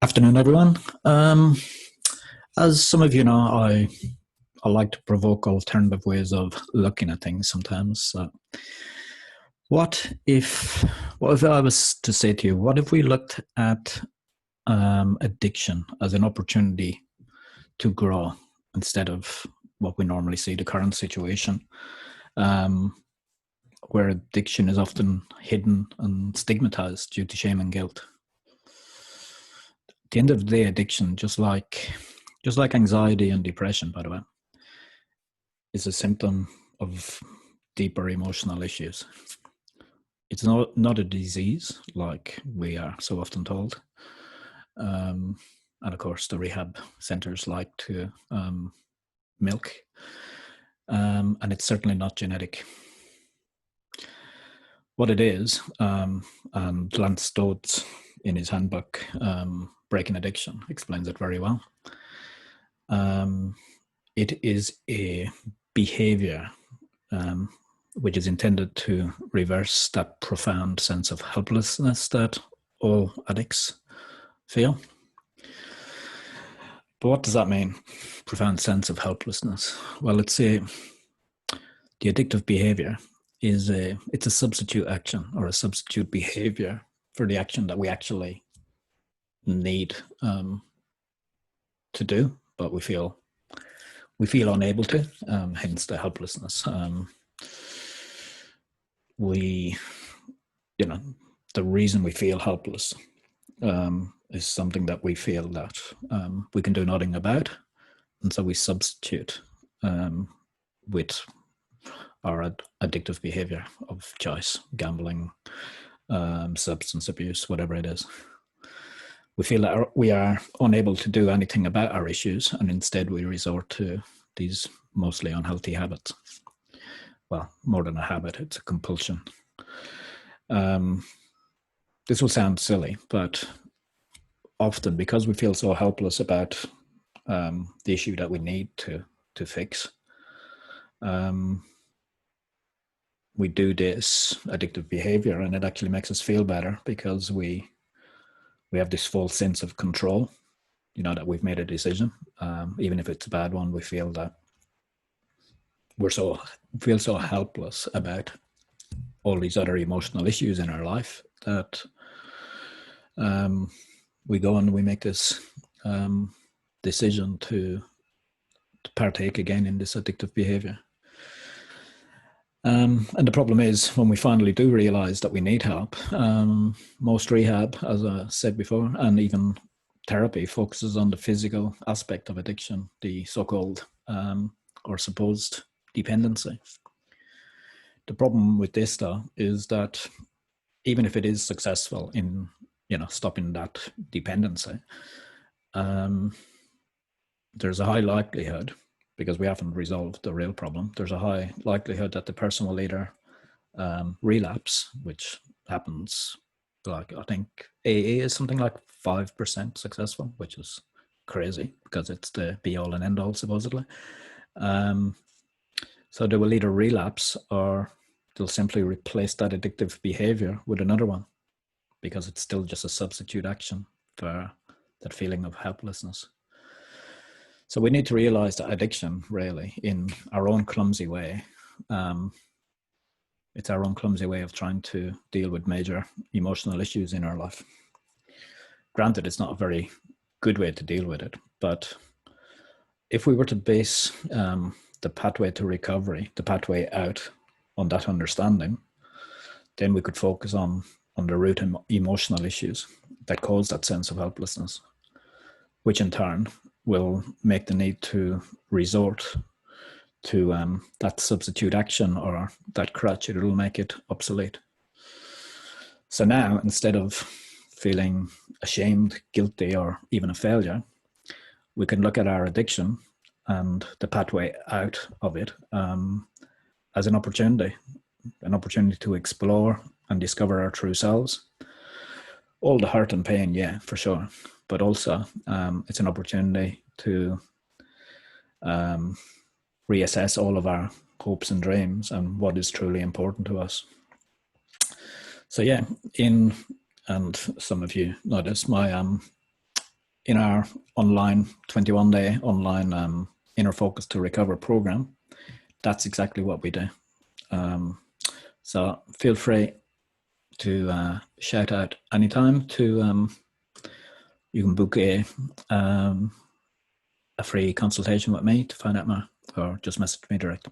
Afternoon, everyone. As some of you know, I like to provoke alternative ways of looking at things sometimes. So what if I was to say to you, what if we looked at addiction as an opportunity to grow instead of what we normally see, the current situation, where addiction is often hidden and stigmatized due to shame and guilt. At the end of the day, addiction, just like anxiety and depression, by the way, is a symptom of deeper emotional issues. It's not a disease like we are so often told. And of course, the rehab centers like to milk. And it's certainly not genetic. What it is, and Lance Stod's in his handbook, Breaking Addiction, explains it very well. It is a behaviour which is intended to reverse that profound sense of helplessness that all addicts feel. But what does that mean? Profound sense of helplessness. Well, let's say the addictive behaviour it's a substitute action or a substitute behaviour for the action that we actually need to do, but we feel unable to, hence the helplessness. The reason we feel helpless is something that we feel that we can do nothing about, and so we substitute with our addictive behavior of choice, gambling, substance abuse, whatever it is. We feel that we are unable to do anything about our issues, and instead we resort to these mostly unhealthy habits. Well, more than a habit, it's a compulsion. This will sound silly, but often because we feel so helpless about the issue that we need to fix, we do this addictive behavior, and it actually makes us feel better because we have this false sense of control, that we've made a decision. Even if it's a bad one, we feel that we feel so helpless about all these other emotional issues in our life that we go and we make this decision to partake again in this addictive behavior. And the problem is, when we finally do realize that we need help, most rehab, as I said before, and even therapy focuses on the physical aspect of addiction, the so-called or supposed dependency. The problem with this, though, is that even if it is successful in stopping that dependency, there's a high likelihood, because we haven't resolved the real problem, there's a high likelihood that the person will either relapse, which happens, like I think AA is something like 5% successful, which is crazy because it's the be all and end all, supposedly. So they will either relapse or they'll simply replace that addictive behavior with another one, because it's still just a substitute action for that feeling of helplessness. So we need to realize that addiction, really, in our own clumsy way, it's our own clumsy way of trying to deal with major emotional issues in our life. Granted, it's not a very good way to deal with it, but if we were to base the pathway to recovery, the pathway out, on that understanding, then we could focus on the root emotional issues that cause that sense of helplessness, which in turn will make the need to resort to that substitute action or that crutch. It will make it obsolete. So now, instead of feeling ashamed, guilty, or even a failure, we can look at our addiction and the pathway out of it as an opportunity to explore and discover our true selves. All the hurt and pain, yeah, for sure. But also, it's an opportunity to reassess all of our hopes and dreams and what is truly important to us. So yeah, and some of you know this, my in our online 21-day online Inner Focus to Recover program, that's exactly what we do. So feel free to shout out anytime. You can book a free consultation with me to find out more, or just message me direct.